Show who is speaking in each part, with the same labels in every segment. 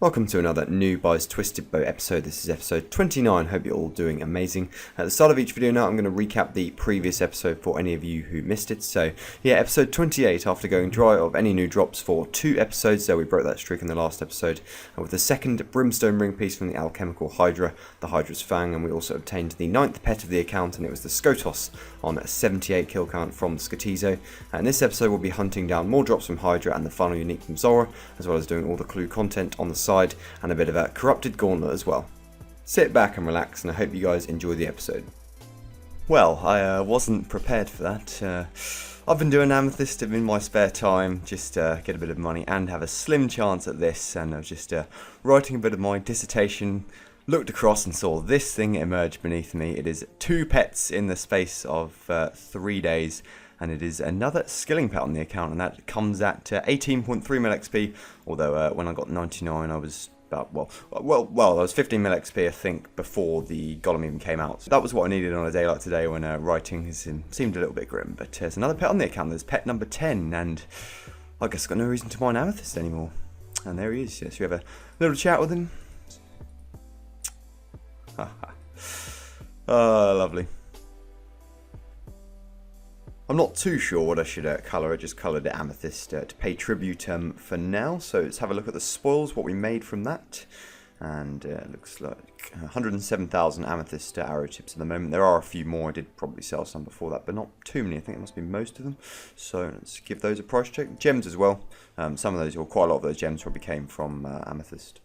Speaker 1: Welcome to another Noob Buys TBOW episode. This is episode 29. Hope you're all doing amazing. At the start of each video now, I'm going to recap the previous episode for any of you who missed it. So, yeah, episode 28, after going dry of any new drops for 2 episodes, so we broke that streak in the last episode, with the second Brimstone ring piece from the alchemical Hydra, the Hydra's Fang, and we also obtained the 9th pet of the account, and it was the Skotos on a 78 kill count from Skotizo. And this episode we'll be hunting down more drops from Hydra and the final unique from Zora, as well as doing all the clue content on the side and a bit of a corrupted gauntlet as well. Sit back and relax, and I hope you guys enjoy the episode. Well, I wasn't prepared for that. I've been doing Amethyst in my spare time, just get a bit of money and have a slim chance at this, and I was just writing a bit of my dissertation, looked across and saw this thing emerge beneath me. It is 2 pets in the space of 3 days, and it is another skilling pet on the account, and that comes at 18.3 mil XP, although when I got 99 I was about, well, I was 15 mil XP I think before the golem even came out. So that was what I needed on a day like today when writing seemed a little bit grim, but there's another pet on the account. There's pet number 10, and I guess I've got no reason to mine Amethyst anymore. And there he is, so we have a little chat with him. Oh, lovely. I'm not too sure what I should colour. I just coloured it Amethyst to pay tribute for now. So let's have a look at the spoils, what we made from that. And it looks like 107,000 Amethyst arrow tips at the moment. There are a few more. I did probably sell some before that, but not too many. I think it must be most of them. So let's give those a price check. Gems as well. Some of those, or quite a lot of those gems probably came from Amethyst.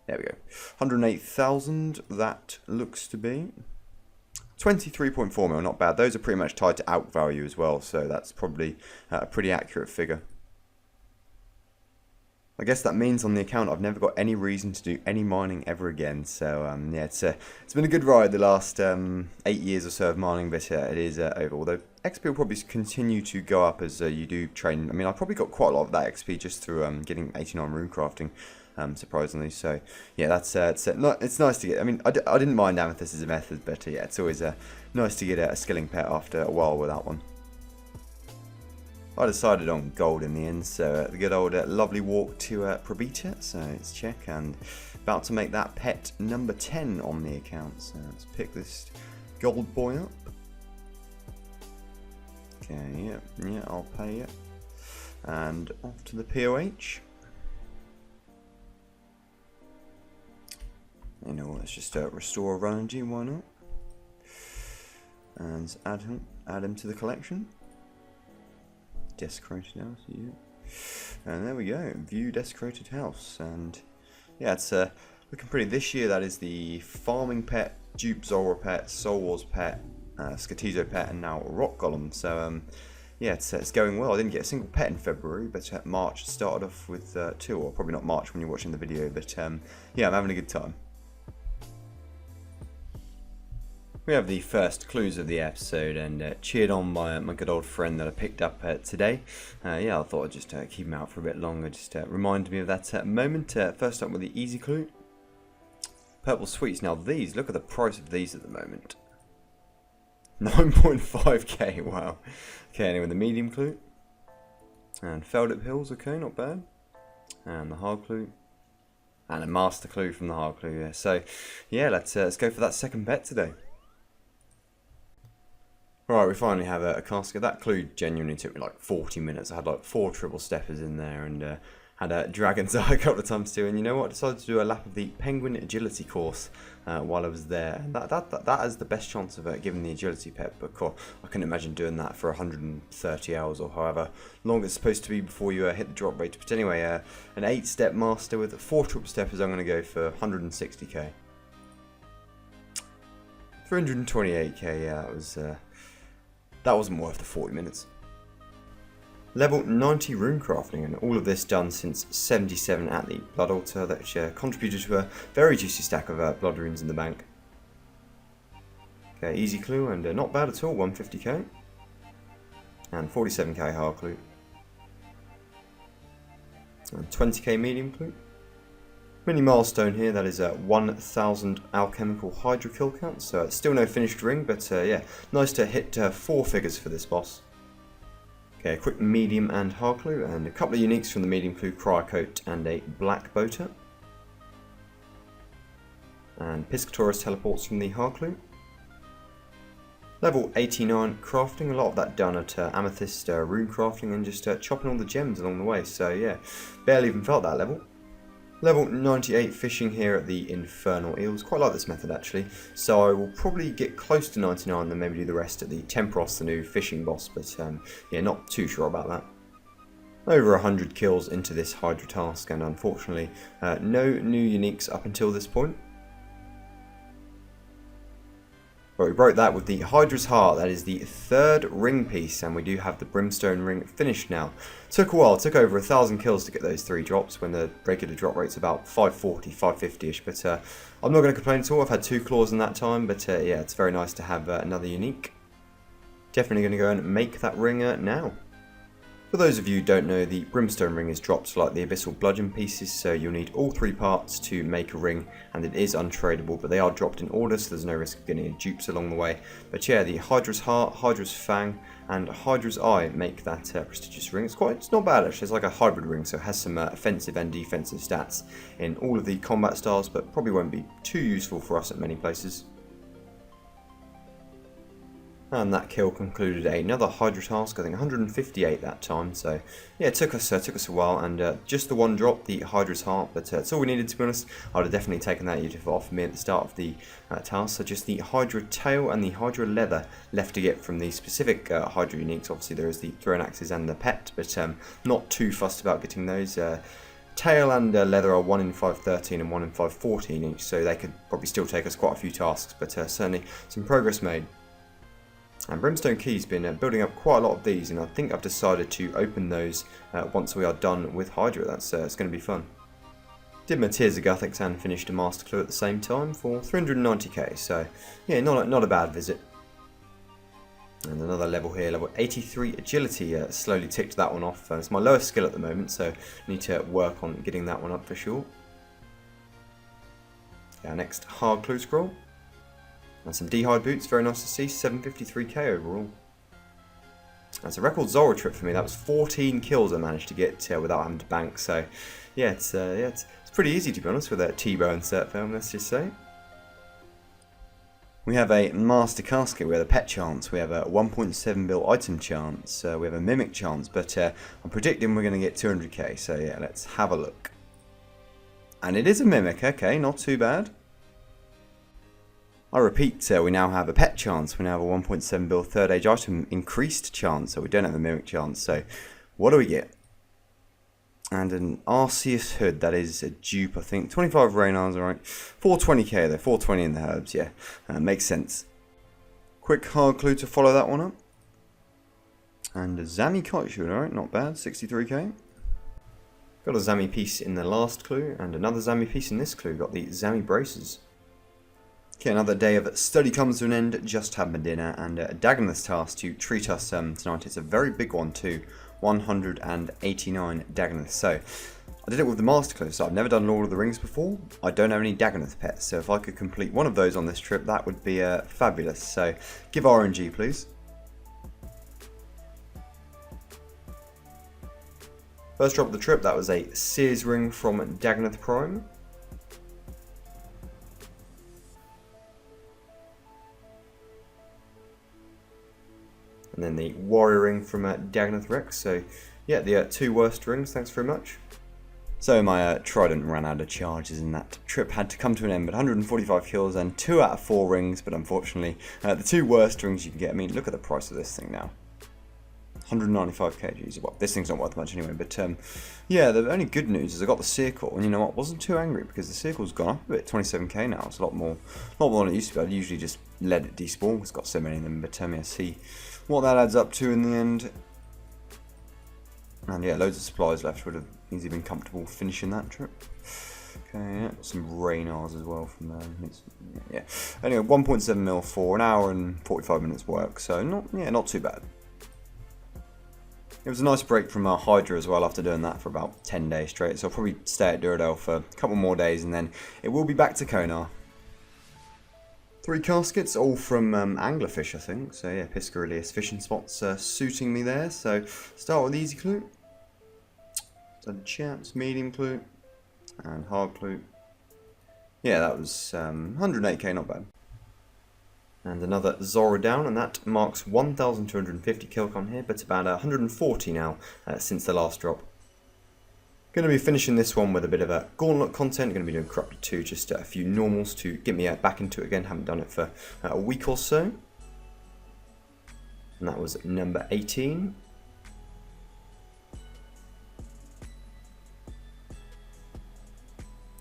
Speaker 1: There we go. 108,000 that looks to be. 23.4 mil, not bad. Those are pretty much tied to out value as well, so that's probably a pretty accurate figure. I guess that means on the account I've never got any reason to do any mining ever again. So yeah, it's been a good ride the last 8 years or so of mining, but it is over. Although XP will probably continue to go up as you do train. I mean, I probably got quite a lot of that XP just through getting 89 rune crafting. Surprisingly, so yeah, that's it's nice to get. I mean, I didn't mind Amethyst as a method, but yeah, it's always nice to get a skilling pet after a while with that one. I decided on gold in the end, so the good old lovely walk to Probita, so let's check, and about to make that pet number 10 on the account, so let's pick this gold boy up. Okay, yeah, I'll pay it, and off to the POH. You know, let's just restore run energy, why not? And add him to the collection. Desecrated house, yeah. And there we go, view desecrated house. And yeah, it's looking pretty. This year that is the farming pet, dupe Zora pet, Soul Wars pet, Skotizo pet, and now Rock Golem. So yeah, it's going well. I didn't get a single pet in February, but March started off with 2, or probably not March when you're watching the video, but yeah, I'm having a good time. We have the first clues of the episode, and cheered on my good old friend that I picked up today. Yeah, I thought I'd just keep him out for a bit longer, just remind me of that moment. First up with the easy clue. Purple sweets. Now these, look at the price of these at the moment. 9.5k, wow. Okay, anyway, the medium clue. And Feldip Hills, okay, not bad. And the hard clue. And a master clue from the hard clue, yeah. So, yeah, let's go for that second bet today. Right, we finally have a casket. That clue genuinely took me like 40 minutes. I had like 4 triple steppers in there, and had a Dragon's Eye a couple of times too. And you know what? I decided to do a lap of the Penguin Agility course while I was there. And that has the best chance of giving the Agility pet. But I couldn't imagine doing that for 130 hours or however long it's supposed to be before you hit the drop rate. But anyway, an 8-step master with 4 triple steppers. I'm going to go for 160k. 328k. Yeah, that wasn't worth the 40 minutes. Level 90 rune crafting, and all of this done since 77 at the blood altar, that contributed to a very juicy stack of blood runes in the bank. Okay, easy clue, and not bad at all, 150k. And 47k hard clue. And 20k medium clue. Mini milestone here, that is 1,000 alchemical Hydra kill count, so still no finished ring, but yeah, nice to hit 4 figures for this boss. Okay, a quick medium and hard clue, and a couple of uniques from the medium clue, Cryocoat and a black boater. And Piscator's teleports from the hard clue. Level 89 crafting, a lot of that done at Amethyst rune crafting and just chopping all the gems along the way, so yeah, barely even felt that level. Level 98 fishing here at the Infernal Eels, quite like this method actually, so I will probably get close to 99 and then maybe do the rest at the Temperos, the new fishing boss, but yeah, not too sure about that. Over 100 kills into this Hydra task, and unfortunately no new uniques up until this point. But we broke that with the Hydra's Heart. That is the third ring piece, and we do have the Brimstone ring finished now. Took a while, took over 1,000 kills to get those 3 drops when the regular drop rate's about 540, 550ish, but I'm not going to complain at all. I've had 2 claws in that time, but yeah, it's very nice to have another unique. Definitely going to go and make that ring now. For those of you who don't know, the Brimstone ring is dropped like the Abyssal Bludgeon pieces, so you'll need all 3 parts to make a ring, and it is untradeable, but they are dropped in order, so there's no risk of getting any dupes along the way. But yeah, the Hydra's Heart, Hydra's Fang, and Hydra's Eye make that prestigious ring. It's not bad actually, it's like a hybrid ring, so it has some offensive and defensive stats in all of the combat styles, but probably won't be too useful for us at many places. And that kill concluded another Hydra task, I think 158 that time, so yeah, it took us a while, and just the one drop, the Hydra's Heart, but that's all we needed to be honest. I would have definitely taken that, you'd have offered me at the start of the task, so just the Hydra Tail and the Hydra Leather left to get from the specific Hydra uniques. Obviously there is the Thrown Axes and the Pet, but not too fussed about getting those. Tail and Leather are 1 in 513 and 1 in 514 each, so they could probably still take us quite a few tasks, but certainly some progress made. And Brimstone Key's been building up quite a lot of these, and I think I've decided to open those once we are done with Hydra. That's it's going to be fun. Did my Tears of Guthix and finished a Master Clue at the same time for 390k, so yeah, not a bad visit. And another level here, level 83 Agility, slowly ticked that one off. It's my lowest skill at the moment, so I need to work on getting that one up for sure. Our next hard clue scroll. And some D-hide boots, very nice to see, 753k overall. That's a record Zora trip for me. That was 14 kills I managed to get without having to bank. So yeah, it's pretty easy to be honest with that TBOW insert film, let's just say. We have a Master Casket, we have a Pet chance, we have a 1.7 bill item chance, we have a Mimic chance, but I'm predicting we're going to get 200k, so yeah, let's have a look. And it is a Mimic, okay, not too bad. I repeat, we now have a Pet chance, we now have a 1.7 bill third age item increased chance, so we don't have a Mimic chance, so what do we get? And an Arceus Hood, that is a dupe I think, 25 Reynards, alright, 420k though, 420 in the herbs, yeah, makes sense. Quick hard clue to follow that one up. And a Zami Kite Shield, alright, not bad, 63k. Got a Zami piece in the last clue, and another Zami piece in this clue, got the Zami Braces. Okay, another day of study comes to an end, just had my dinner, and a Dagoneth's task to treat us tonight. It's a very big one too, 189 Dagoneths. So, I did it with the Master Clue, so I've never done Lord of the Rings before. I don't have any Dagoneth pets, so if I could complete one of those on this trip, that would be fabulous. So, give RNG please. First drop of the trip, that was a Sears ring from Dagoneth Prime. And then the Warrior ring from Dagoneth Rex. So yeah, the 2 worst rings, thanks very much. So my Trident ran out of charges and that trip had to come to an end, but 145 kills and 2 out of 4 rings, but unfortunately the 2 worst rings you can get. I mean, look at the price of this thing now. 195k, geez. Well, this thing's not worth much anyway, but yeah, the only good news is I got the Circle, and you know what, wasn't too angry because the Circle's gone up a bit, 27k now. It's a lot more than it used to be. I'd usually just let it despawn, it's got so many of them, but yeah, see what that adds up to in the end. And yeah, loads of supplies left, would have easily been comfortable finishing that trip. Okay, yeah, some Reynards as well from there. Yeah, anyway, 1.7 mil for an hour and 45 minutes work, so not too bad. It was a nice break from Hydra as well after doing that for about 10 days straight, so I'll probably stay at Duradel for a couple more days and then it will be back to Konar. 3 caskets, all from anglerfish, I think. So yeah, Piscarius fishing spots suiting me there. So start with easy clue. Done chaps, medium clue, and hard clue. Yeah, that was 108k, not bad. And another Zora down, and that marks 1,250 kill con here, but about 140 now since the last drop. Going to be finishing this one with a bit of a gauntlet content. Going to be doing Corrupted 2, just a few normals to get me back into it again. Haven't done it for a week or so. And that was number 18.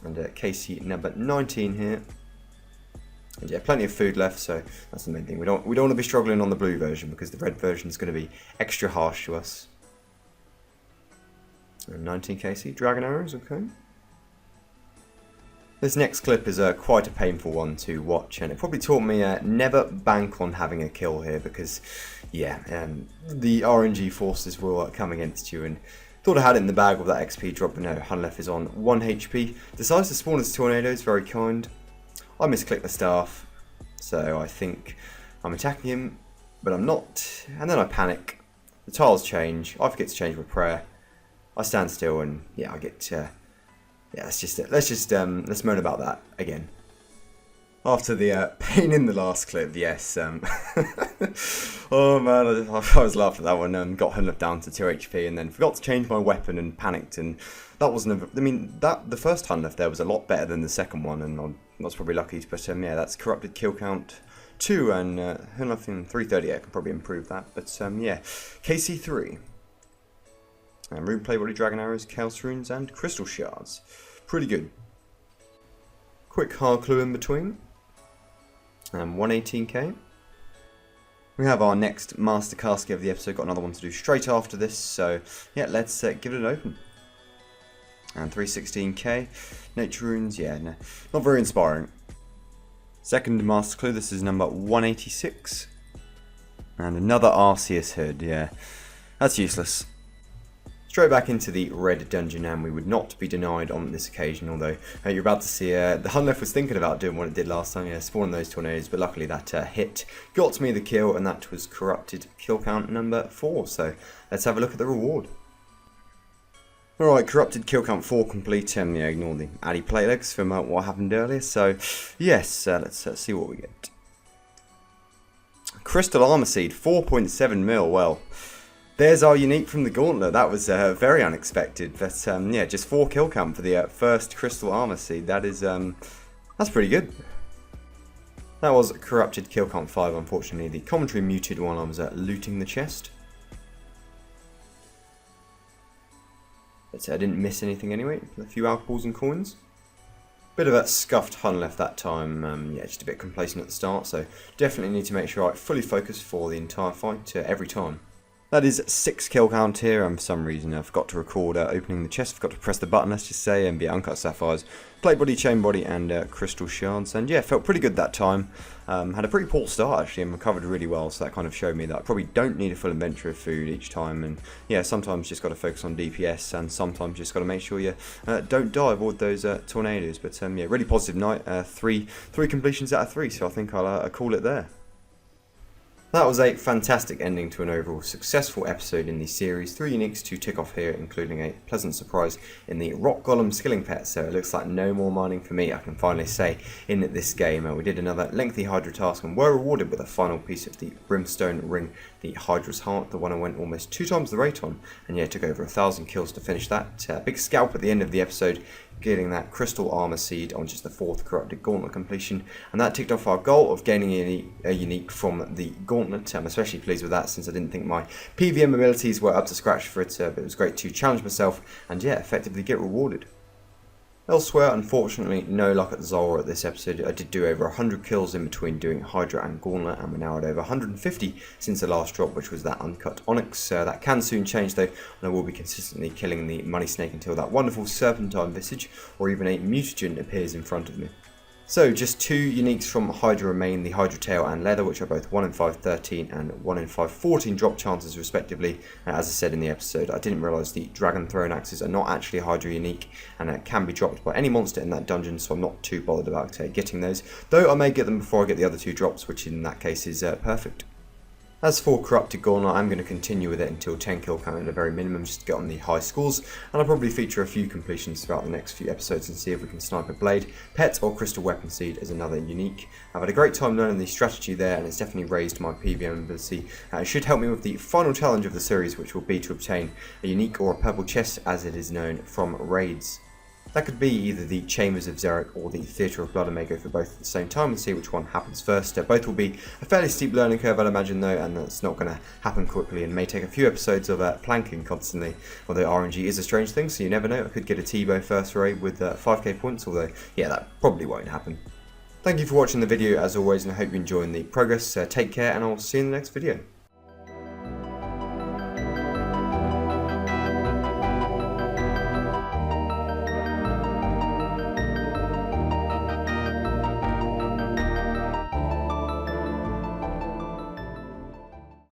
Speaker 1: And Casey number 19 here. And yeah, plenty of food left, so that's the main thing. We don't want to be struggling on the blue version because the red version is going to be extra harsh to us. And 19 Casey, dragon arrows, okay. This next clip is quite a painful one to watch, and it probably taught me never bank on having a kill here because, yeah, the RNG forces will come against you. And thought I had it in the bag with that XP drop, but no, Hunlef is on 1 HP. Decides to spawn as tornadoes, very kind. I misclick the staff, so I think I'm attacking him, but I'm not. And then I panic. The tiles change. I forget to change my prayer. I stand still, and yeah, I get. Yeah, that's just it. Let's moan about that again. After the pain in the last clip, yes. Oh man, I was laughing at that one. Got Hunlef down to 2 HP, and then forgot to change my weapon and panicked, and that wasn't. I mean, the first Hunlef there was a lot better than the second one, and I was probably lucky. But yeah, that's corrupted kill count 2, and Hunlef in 330. I can probably improve that. But yeah, KC 3. Rune play body, dragon arrows, chaos runes, and crystal shards. Pretty good. Quick hard clue in between. 118k. We have our next master casket of the episode. Got another one to do straight after this. So yeah, let's give it an open. And 316k. Nature runes, yeah, no, not very inspiring. Second master clue. This is number 186. And another Arceus hood. Yeah, that's useless. Straight back into the red dungeon, and we would not be denied on this occasion, although you're about to see the Hunlef was thinking about doing what it did last time, yeah, spawning those tornadoes, but luckily that hit got me the kill, and that was corrupted kill count number 4, so let's have a look at the reward. Alright, corrupted kill count 4 complete, yeah, ignore the Addy plate legs from what happened earlier, so yes, let's see what we get. Crystal Armor Seed, 4.7 mil, well, there's our unique from the gauntlet. That was very unexpected, but yeah, just 4 kill count for the first Crystal Armor Seed. That is, that's pretty good. That was corrupted kill count 5. Unfortunately, the commentary muted while I was looting the chest. But I didn't miss anything anyway. A few alcohols and coins. Bit of a scuffed Hunlef that time. Yeah, just a bit complacent at the start. So definitely need to make sure I fully focus for the entire fight every time. That is 6 kill count here, and for some reason I forgot to record opening the chest, forgot to press the button, let's just say, and be uncut sapphires, plate body, chain body, and crystal shards, and yeah, felt pretty good that time. Had a pretty poor start actually, and recovered really well, so that kind of showed me that I probably don't need a full inventory of food each time, and yeah, sometimes just got to focus on DPS, and sometimes just got to make sure you don't die, avoid those tornadoes, but yeah, really positive night, three completions out of 3, so I think I'll call it there. That was a fantastic ending to an overall successful episode in the series. 3 uniques to tick off here, including a pleasant surprise in the Rock Golem skilling pet, so it looks like no more mining for me, I can finally say, in this game. We did another lengthy Hydra task and were rewarded with a final piece of the Brimstone Ring, the Hydra's Heart, the one I went almost 2 times the rate on, and yeah, took over 1,000 kills to finish that. Big scalp at the end of the episode, getting that Crystal Armor Seed on just the 4th corrupted gauntlet completion, and that ticked off our goal of gaining a unique from the gauntlet. I'm especially pleased with that since I didn't think my PVM abilities were up to scratch for it, but it was great to challenge myself and yeah, effectively get rewarded. Elsewhere, unfortunately, no luck at Zora this episode. I did do over 100 kills in between doing Hydra and Gauntlet, and we're now at over 150 since the last drop, which was that uncut Onyx. That can soon change though, and I will be consistently killing the Money Snake until that wonderful Serpentine Visage or even a Mutagen appears in front of me. So just 2 uniques from Hydra remain, the Hydra Tail and Leather, which are both 1 in 513 and 1 in 514 drop chances respectively. As I said in the episode, I didn't realise the Dragon Throne Axes are not actually a Hydra unique, and can be dropped by any monster in that dungeon, so I'm not too bothered about getting those. Though I may get them before I get the other 2 drops, which in that case is perfect. As for Corrupted Gauntlet, I'm going to continue with it until 10 kill count at a very minimum, just to get on the high scores, and I'll probably feature a few completions throughout the next few episodes and see if we can snipe a Blade. Pet or Crystal Weapon Seed is another unique. I've had a great time learning the strategy there, and it's definitely raised my PvM ability. It should help me with the final challenge of the series, which will be to obtain a unique or a purple chest, as it is known, from raids. That could be either the Chambers of Xeric or the Theatre of Blood. I may go for both at the same time and see which one happens first. Both will be a fairly steep learning curve, I'd imagine, though, and that's not going to happen quickly and may take a few episodes of planking constantly. Although RNG is a strange thing, so you never know. I could get a TBOW first raid with 5k points, although, yeah, that probably won't happen. Thank you for watching the video, as always, and I hope you're enjoying the progress. Take care, and I'll see you in the next video.